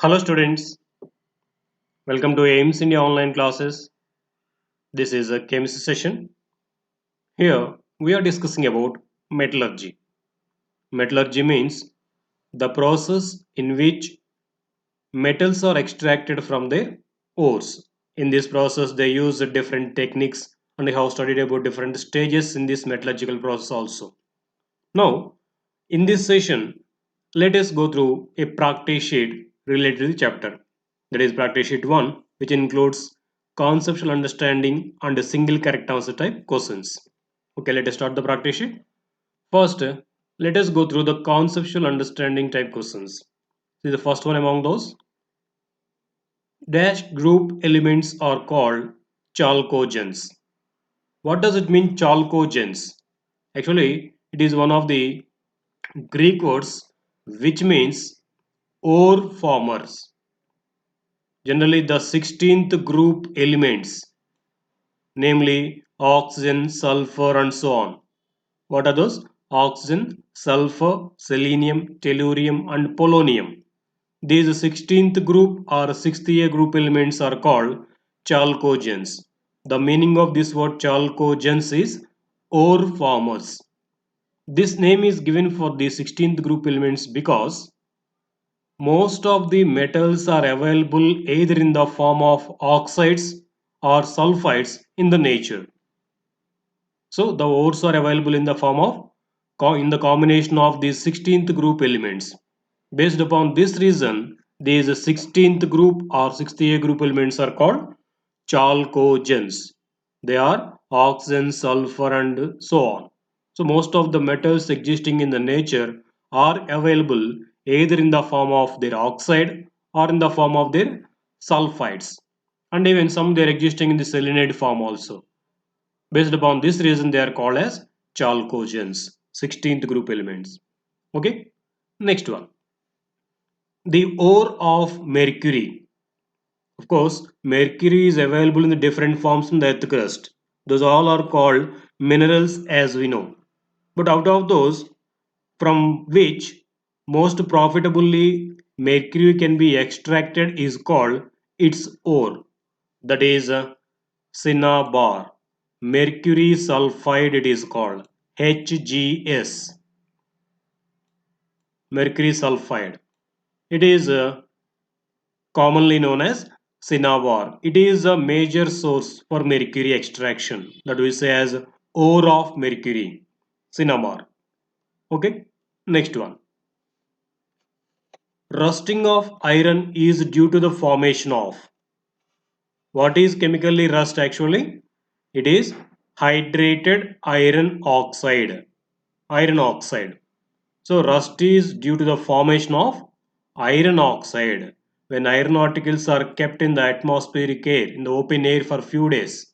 Hello students, welcome to AIMS India online classes. This is a chemistry session. Here we are discussing about metallurgy. Metallurgy means the process in which metals are extracted from their ores. In this process they use different techniques and we have studied about different stages in this metallurgical process also. Now in this session let us go through a practice sheet related to the chapter. That is practice sheet 1, which includes conceptual understanding and single correct answer type questions. Okay, let us start the practice sheet. First, let us go through the conceptual understanding type questions. See the first one among those. Dash group elements are called chalcogens. What does it mean, chalcogens? Actually, it is one of the Greek words which means ore formers. Generally, the 16th group elements, namely oxygen, sulfur, and so on. What are those? Oxygen, sulfur, selenium, tellurium, and polonium. These 16th group or 6th year group elements are called chalcogens. The meaning of this word chalcogens is ore formers. This name is given for the 16th group elements because most of the metals are available either in the form of oxides or sulfides in the nature. So the ores are available in the form of in the combination of these 16th group elements. Based upon this reason, these 16th group or 6th year group elements are called chalcogens. They are oxygen, sulfur, and so on. So most of the metals existing in the nature are available either in the form of their oxide or in the form of their sulfides, and even some they are existing in the selenide form also. Based upon this reason, they are called as chalcogens, 16th group elements. Okay, next one, the ore of mercury. Of course, mercury is available in the different forms in the earth crust. Those all are called minerals as we know. But out of those, from which most profitably mercury can be extracted is called its ore. That is cinnabar. Mercury sulfide it is called HGS. Mercury sulfide. It is commonly known as cinnabar. It is a major source for mercury extraction, that we say as ore of mercury, cinnabar. Okay, next one. Rusting of iron is due to the formation of. What is chemically rust actually? It is hydrated iron oxide. Iron oxide. So rust is due to the formation of iron oxide. When iron particles are kept in the atmospheric air, in the open air for few days,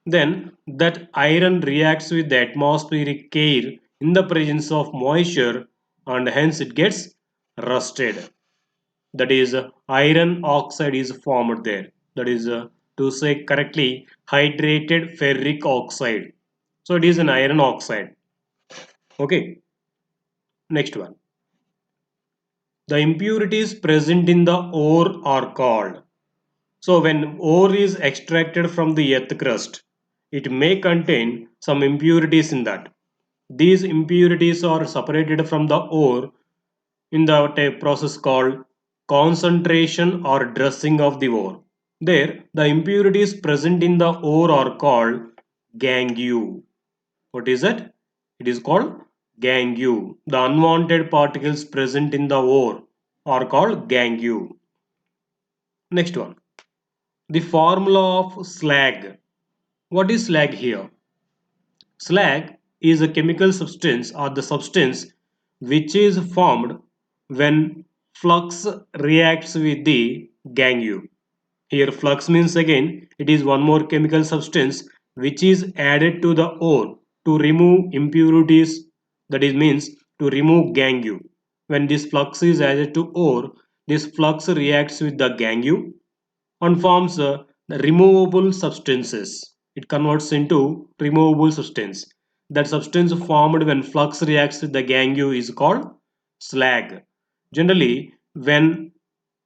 then that iron reacts with the atmospheric air in the presence of moisture and hence it gets rusted. That is iron oxide is formed there. That is to say correctly hydrated ferric oxide. So it is an iron oxide. Okay, next one. The impurities present in the ore are called. So when ore is extracted from the earth crust, it may contain some impurities in that. These impurities are separated from the ore in the process called concentration or dressing of the ore. There, the impurities present in the ore are called gangue. What is it? It is called gangue. The unwanted particles present in the ore are called gangue. Next one. The formula of slag. What is slag here? Slag is a chemical substance or the substance which is formed when flux reacts with the gangue. Here flux means again it is one more chemical substance which is added to the ore to remove impurities, that is means to remove gangue. When this flux is added to ore, this flux reacts with the gangue and forms removable substances. It converts into removable substance. That substance formed when flux reacts with the gangue is called slag. Generally, when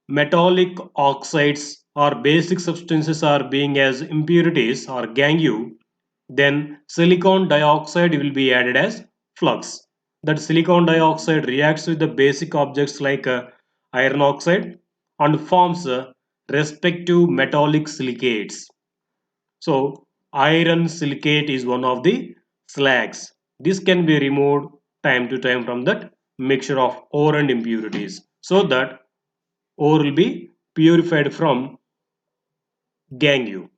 metallic oxides or basic substances are being as impurities or gangue, then silicon dioxide will be added as flux. That silicon dioxide reacts with the basic objects like iron oxide and forms respective metallic silicates. So iron silicate is one of the slags. This can be removed time to time from that mixture of ore and impurities so that ore will be purified from gangue.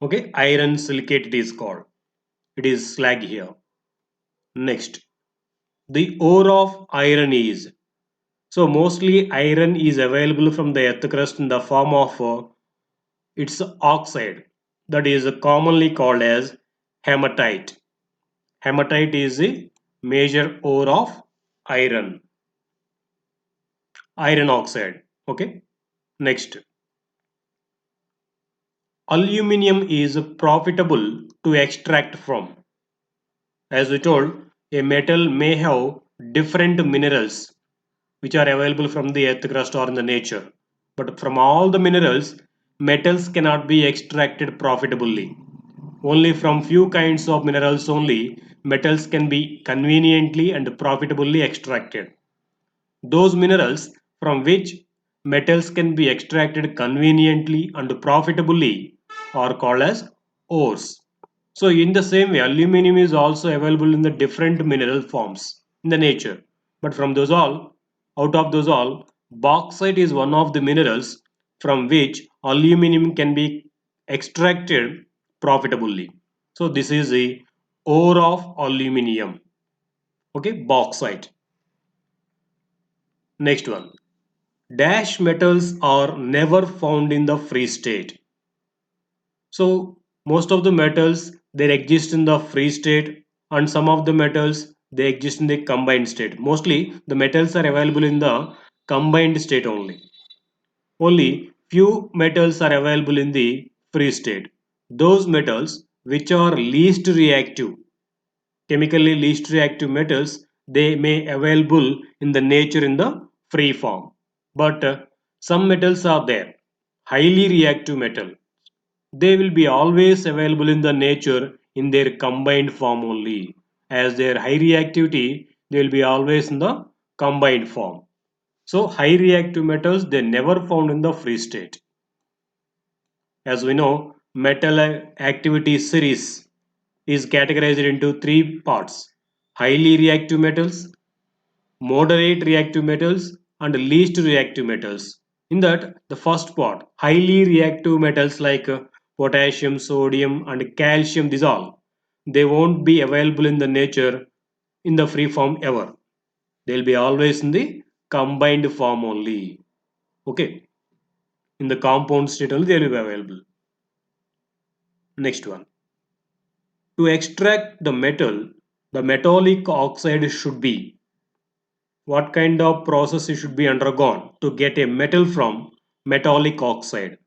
Okay, iron silicate it is called. It is slag here. Next, the ore of iron is. So mostly iron is available from the earth crust in the form of its oxide that is commonly called as hematite. Hematite is the major ore of iron, iron oxide. Okay. Next, aluminium is profitable to extract from. As we told, a metal may have different minerals which are available from the earth crust or in the nature. But from all the minerals, metals cannot be extracted profitably. Only from few kinds of minerals only metals can be conveniently and profitably extracted. Those minerals from which metals can be extracted conveniently and profitably are called as ores. So in the same way, aluminum is also available in the different mineral forms in the nature. But from those all, out of those all, bauxite is one of the minerals from which aluminum can be extracted profitably. So this is the ore of aluminum. Okay, bauxite. Next one. Dash metals are never found in the free state. So most of the metals they exist in the free state and some of the metals they exist in the combined state. Mostly the metals are available in the combined state only. Only few metals are available in the free state. Those metals which are least reactive, chemically least reactive metals, they may available in the nature in the free form. But some metals are there, highly reactive metal. They will be always available in the nature in their combined form only. As their high reactivity, they will be always in the combined form. So high reactive metals they never found in the free state. As we know, metal activity series is categorized into three parts: highly reactive metals, moderate reactive metals, and least reactive metals. In that, the first part, highly reactive metals like potassium, sodium, and calcium, these all, they won't be available in the nature in the free form ever. They'll be always in the combined form only. Okay, in the compound state only they will be available. Next one. To extract the metal, the metallic oxide should be what kind of process it should be undergone to get a metal from metallic oxide.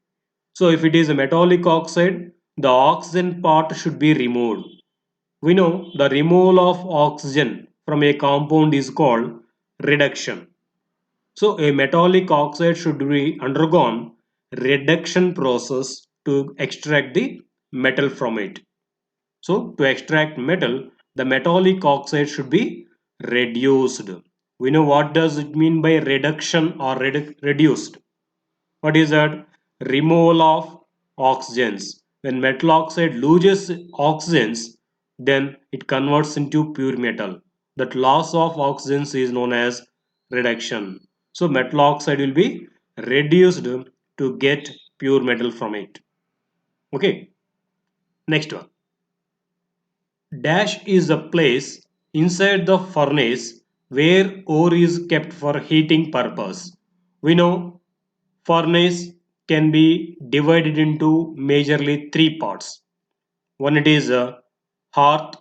So if it is a metallic oxide, the oxygen part should be removed. We know the removal of oxygen from a compound is called reduction. So a metallic oxide should be undergone reduction process to extract the metal from it. So to extract metal, the metallic oxide should be reduced. We know what does it mean by reduction or reduced. What is that? Removal of oxygens. When metal oxide loses oxygens, then it converts into pure metal. That loss of oxygens is known as reduction. So metal oxide will be reduced to get pure metal from it. Okay, next one. Dash is a place inside the furnace where ore is kept for heating purpose. We know furnace can be divided into majorly three parts. One it is a hearth,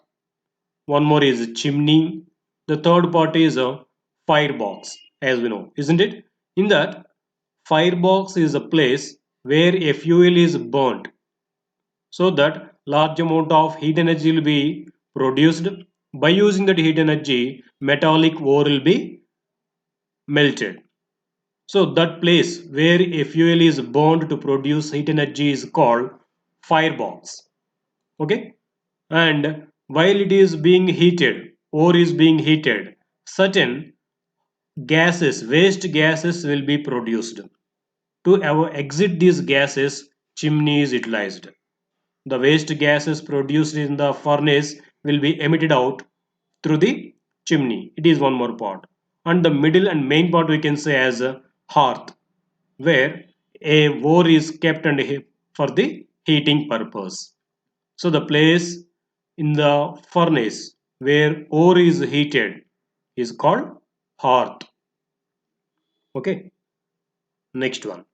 one more is a chimney, the third part is a firebox, as we know, isn't it? In that firebox is a place where a fuel is burnt so that large amount of heat energy will be produced. By using that heat energy metallic ore will be melted. So that place where a fuel is burned to produce heat energy is called firebox. Okay, and while it is being heated, ore is being heated, certain gases, waste gases will be produced. To exit these gases, chimney is utilized. The waste gases produced in the furnace will be emitted out through the chimney. It is one more part. And the middle and main part we can say as a hearth, where a ore is kept and for the heating purpose. So the place in the furnace where ore is heated is called hearth. Okay, next one.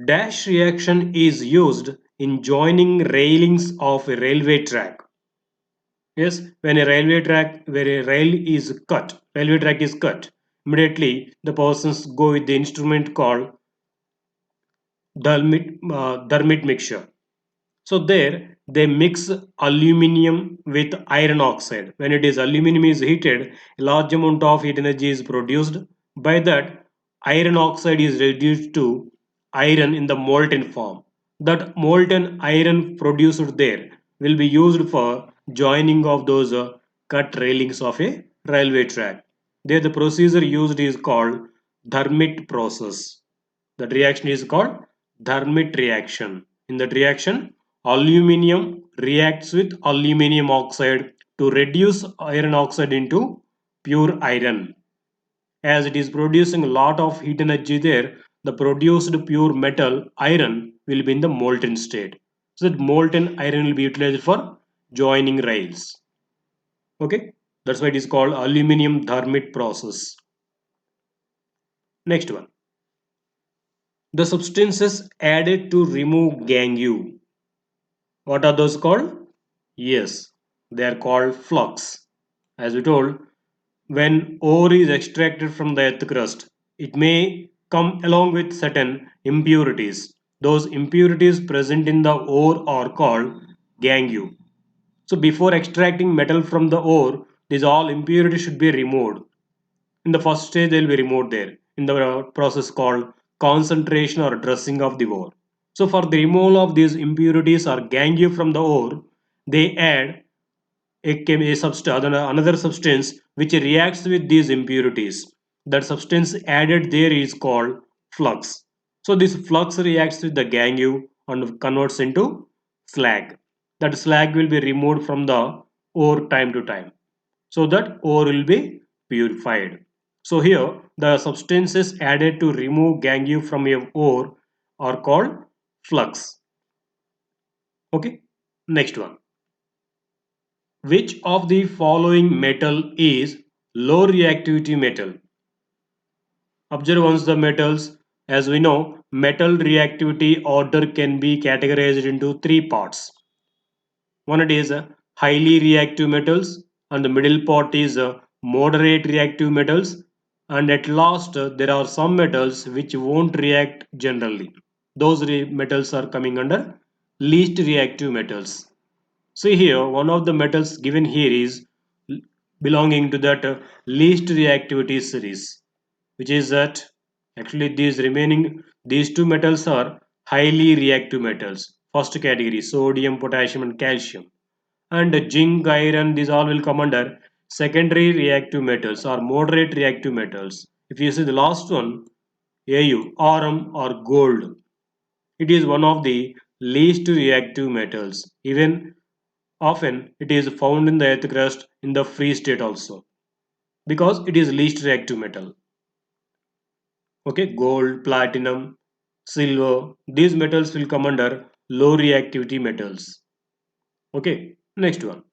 Dash reaction is used in joining railings of a railway track. Yes, when a railway track where a railway track is cut, immediately the persons go with the instrument called Dermit mixture. So there they mix aluminium with iron oxide. When it is aluminum is heated, a large amount of heat energy is produced. By that, iron oxide is reduced to iron in the molten form. That molten iron produced there will be used for joining of those cut railings of a railway track. There the procedure used is called Dermit process. That reaction is called Dermit reaction. In that reaction, aluminium reacts with aluminium oxide to reduce iron oxide into pure iron. As it is producing a lot of heat energy there, the produced pure metal iron will be in the molten state. So that molten iron will be utilized for joining rails. Okay, that's why it is called aluminium Dermit process. Next one. The substances added to remove gangue. What are those called? Yes, they are called flux. As we told, when ore is extracted from the earth crust, it may come along with certain impurities. Those impurities present in the ore are called gangue. So before extracting metal from the ore, these all impurities should be removed. In the first stage, they will be removed there in the process called concentration or dressing of the ore. So for the removal of these impurities or gangue from the ore, they add a substance, another substance which reacts with these impurities. That substance added there is called flux. So this flux reacts with the gangue and converts into slag. That slag will be removed from the ore time to time, so that ore will be purified. So here the substances added to remove gangue from a ore are called flux. Okay, next one. Which of the following metal is low reactivity metal? Observe once the metals. As we know, metal reactivity order can be categorized into three parts. One it is highly reactive metals, and the middle part is moderate reactive metals, and at last there are some metals which won't react generally. Those metals are coming under least reactive metals. See here, one of the metals given here is belonging to that least reactivity series, which is that actually these two metals are highly reactive metals. First category, sodium, potassium, and calcium, and zinc, iron. These all will come under secondary reactive metals or moderate reactive metals. If you see the last one, Au, Rm or gold, it is one of the least reactive metals. Even often it is found in the earth crust in the free state also, because it is least reactive metal. Okay, gold, platinum, silver, these metals will come under low reactivity metals. Okay, next one.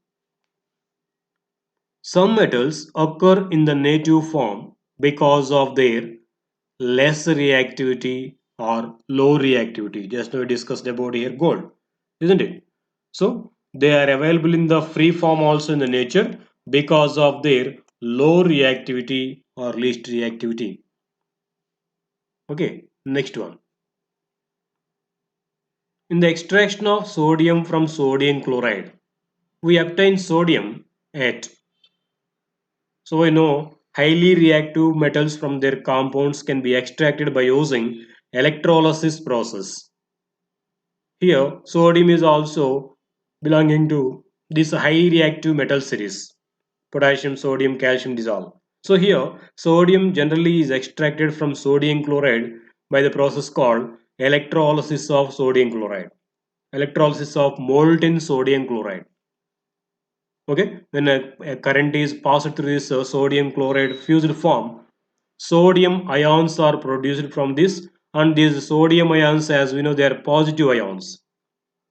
Some metals occur in the native form because of their less reactivity or low reactivity. Just now we discussed about here gold, isn't it? So they are available in the free form also in the nature because of their low reactivity or least reactivity. Okay, next one. In the extraction of sodium from sodium chloride, we obtain sodium at, so I know Highly reactive metals from their compounds can be extracted by using electrolysis process. Here, sodium is also belonging to this high reactive metal series. Potassium, sodium, calcium dissolve. So here, sodium generally is extracted from sodium chloride by the process called electrolysis of sodium chloride. Electrolysis of molten sodium chloride. Okay, when a current is passed through this sodium chloride fused form, sodium ions are produced from this, and these sodium ions, as we know, they are positive ions.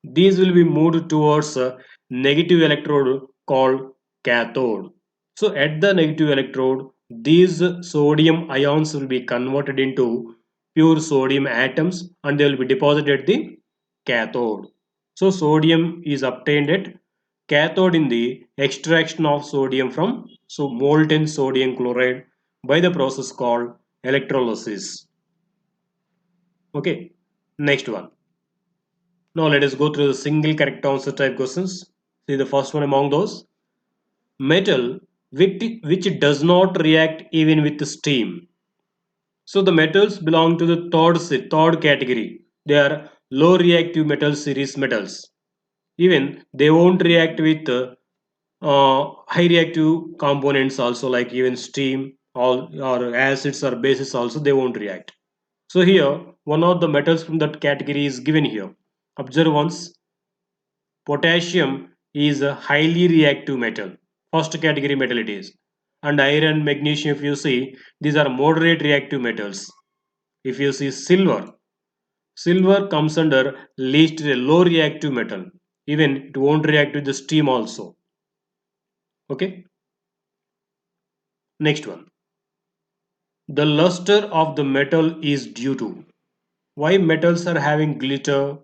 These will be moved towards a negative electrode called cathode. So at the negative electrode, these sodium ions will be converted into pure sodium atoms and they will be deposited at the cathode. So sodium is obtained at cathode in the extraction of sodium from molten sodium chloride by the process called electrolysis. Okay, next one. Now let us go through the single correct answer type questions. See the first one among those. Metal which does not react even with steam. So the metals belong to the third category. They are low reactive metal series metals. Even they won't react with high reactive components also, like even steam or acids or bases also they won't react. So here one of the metals from that category is given here. Observe once. Potassium is a highly reactive metal. First category metal it is. And iron, magnesium, if you see, these are moderate reactive metals. If you see silver, silver comes under least a low reactive metal. Even it won't react with the steam also. Okay. Next one. The luster of the metal is due to. Why metals are having glitter?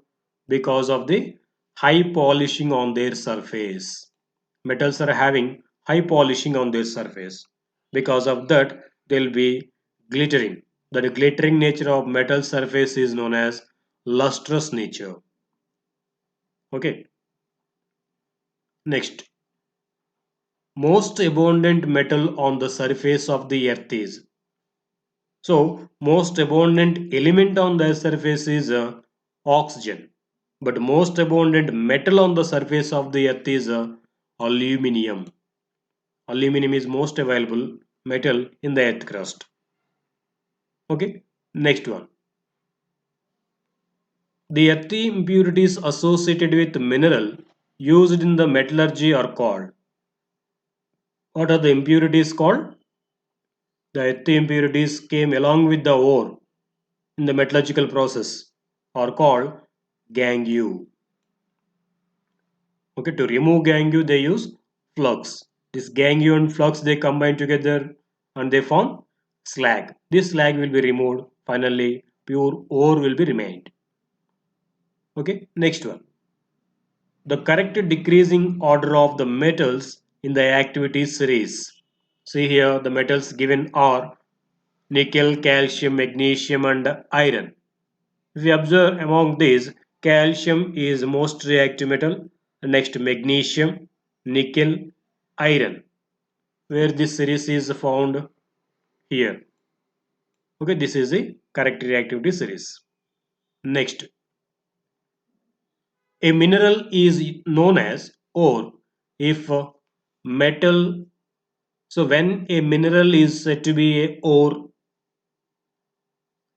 Because of the high polishing on their surface. Metals are having high polishing on their surface. Because of that, they'll be glittering. The glittering nature of metal surface is known as lustrous nature. Okay. Next, most abundant metal on the surface of the earth is. So, most abundant element on the surface is oxygen. But most abundant metal on the surface of the earth is aluminium. Aluminium is most available metal in the earth crust. Okay, next one. The earthy impurities associated with mineral used in the metallurgy are called. What are the impurities called? The earthy impurities came along with the ore in the metallurgical process are called gangue. Okay, to remove gangue they use flux. This gangue and flux they combine together and they form slag. This slag will be removed. Finally, pure ore will be remained. Okay, next one. The correct decreasing order of the metals in the activity series. See here the metals given are nickel, calcium, magnesium and iron. If we observe among these, calcium is most reactive metal, next magnesium, nickel, iron, where this series is found here. Okay, this is the correct reactivity series. Next, a mineral is known as ore if metal. So when a mineral is said to be a ore,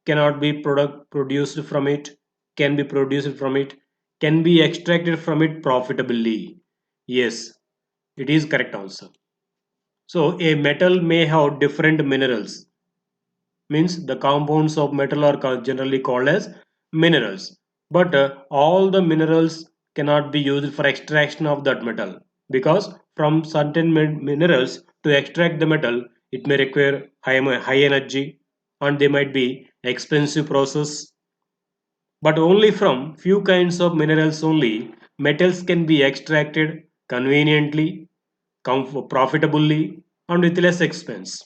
cannot be produced from it, can be produced from it, can be extracted from it profitably. Yes, it is correct answer. So a metal may have different minerals. Means the compounds of metal are generally called as minerals. But all the minerals cannot be used for extraction of that metal because from certain minerals to extract the metal it may require high energy and they might be expensive process, but only from few kinds of minerals only metals can be extracted conveniently, profitably and with less expense.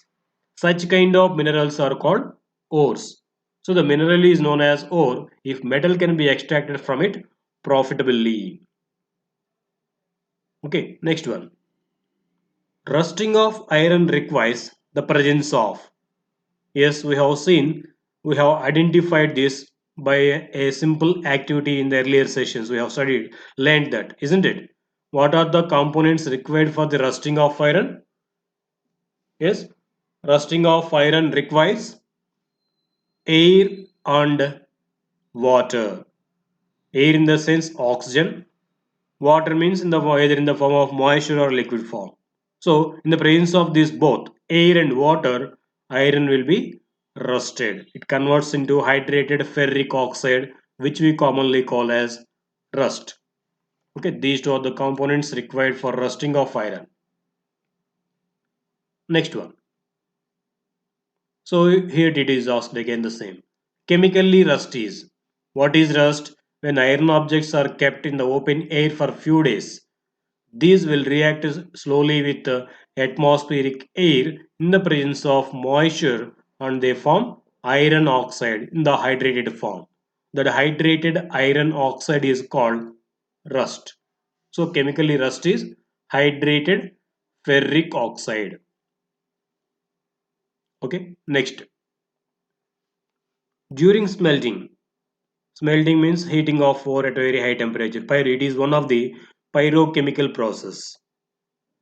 Such kind of minerals are called ores. So the mineral is known as ore if metal can be extracted from it profitably. Okay, next one. Rusting of iron requires the presence of. Yes, we have seen, we have identified this by a simple activity in the earlier sessions. We have studied, learned that, isn't it? What are the components required for the rusting of iron? Yes, rusting of iron requires air and water. Air in the sense oxygen. Water means in the either in the form of moisture or liquid form. So in the presence of these both air and water, iron will be rusted. It converts into hydrated ferric oxide, which we commonly call as rust. Okay, these two are the components required for rusting of iron. Next one. So here it is asked again the same. Chemically rust is. What is rust? When iron objects are kept in the open air for few days, these will react slowly with atmospheric air in the presence of moisture and they form iron oxide in the hydrated form. That hydrated iron oxide is called rust. So chemically rust is hydrated ferric oxide. Okay, next. During smelting, smelting means heating of ore at a very high temperature. It is one of the pyrochemical process.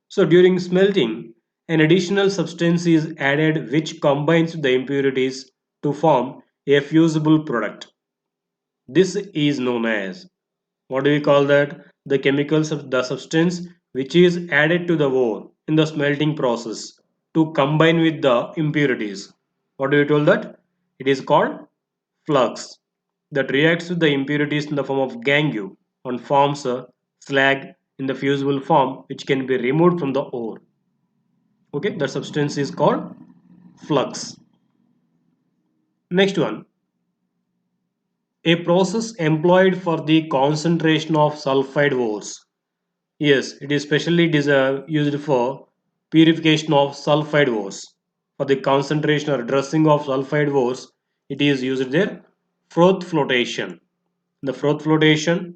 So during smelting, an additional substance is added which combines the impurities to form a fusible product. This is known as, what do we call that? The chemicals of the substance which is added to the ore in the smelting process to combine with the impurities. What do we told that? It is called flux that reacts with the impurities in the form of gangue and forms a slag in the fusible form which can be removed from the ore. Okay, that substance is called flux. Next one, a process employed for the concentration of sulfide ores. Yes, it is specially used for purification of sulfide ores. For the concentration or dressing of sulfide ores, it is used there. Froth flotation. The froth flotation,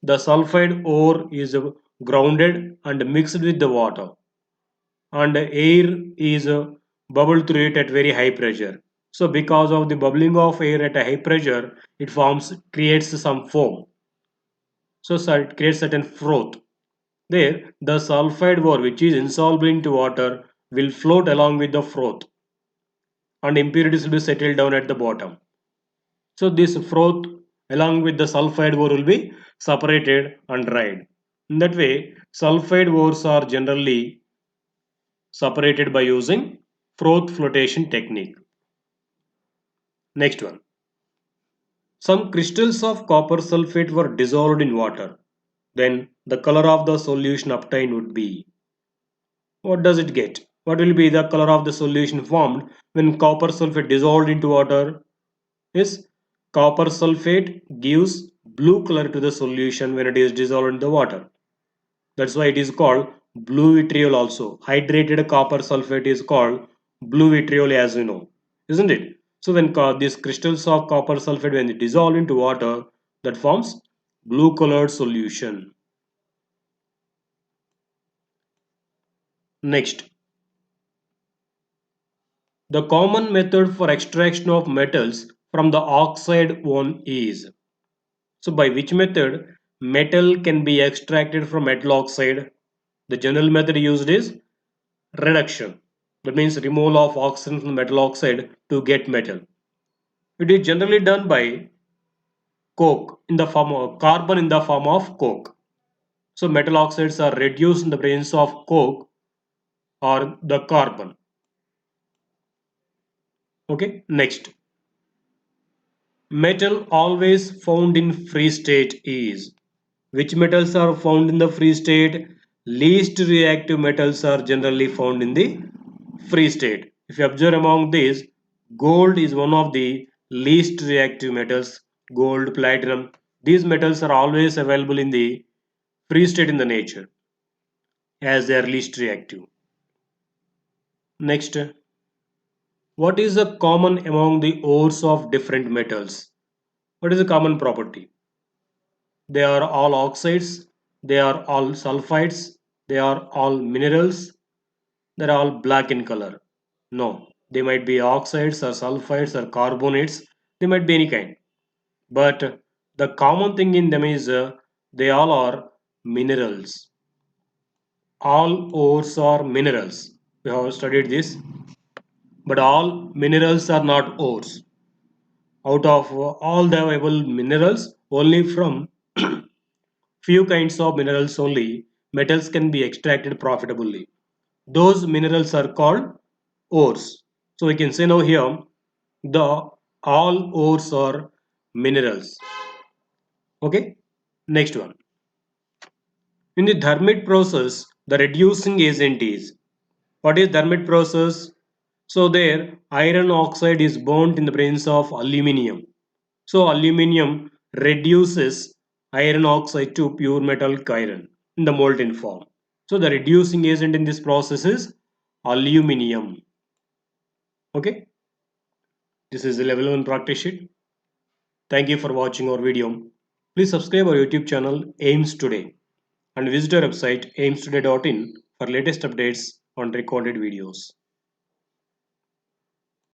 the sulfide ore is grounded and mixed with the water, and air is bubbled through it at very high pressure. So because of the bubbling of air at a high pressure, it forms creates some foam. So it creates certain froth. There, the sulfide ore, which is insoluble into water, will float along with the froth, and impurities will be settled down at the bottom. So this froth, along with the sulfide ore, will be separated and dried. In that way, sulfide ores are generally separated by using froth flotation technique. Next one. Some crystals of copper sulfate were dissolved in water. Then the color of the solution obtained would be. What does it get? What will be the color of the solution formed when copper sulfate dissolved into water? Is copper sulfate gives blue color to the solution when it is dissolved in the water. That's why it is called blue vitriol also. Hydrated copper sulfate is called blue vitriol as you know, isn't it? So when these crystals of copper sulfate when they dissolve into water, that forms blue colored solution. Next, the common method for extraction of metals from the oxide one is. So by which method metal can be extracted from metal oxide? The general method used is reduction. That means removal of oxygen from metal oxide to get metal. It is generally done by coke in the form of carbon in the form of coke. So metal oxides are reduced in the presence of coke or the carbon. Okay, next. Metal always found in free state is. Which metals are found in the free state? Least reactive metals are generally found in the free state. If you observe among these, gold is one of the least reactive metals. Gold, platinum, these metals are always available in the free state in the nature as they are least reactive. Next, what is the common among the ores of different metals? What is the common property? They are all oxides, they are all sulfides, they are all minerals, they are all black in color. No, they might be oxides or sulfides or carbonates. They might be any kind. But the common thing in them is they all are minerals. All ores are minerals. We have studied this. But all minerals are not ores. Out of all the available minerals, only from few kinds of minerals only metals can be extracted profitably. Those minerals are called ores. So we can say now here the all ores are minerals. Okay. Next one. In the Thermit process, the reducing agent is, what is Thermit process? So there iron oxide is burnt in the presence of aluminium. So aluminium reduces iron oxide to pure metallic iron in the molten form. So the reducing agent in this process is aluminium. Okay, this is the level 1 practice sheet. Thank you for watching our video. Please subscribe our YouTube channel AIMS Today and visit our website aimstoday.in for latest updates on recorded videos.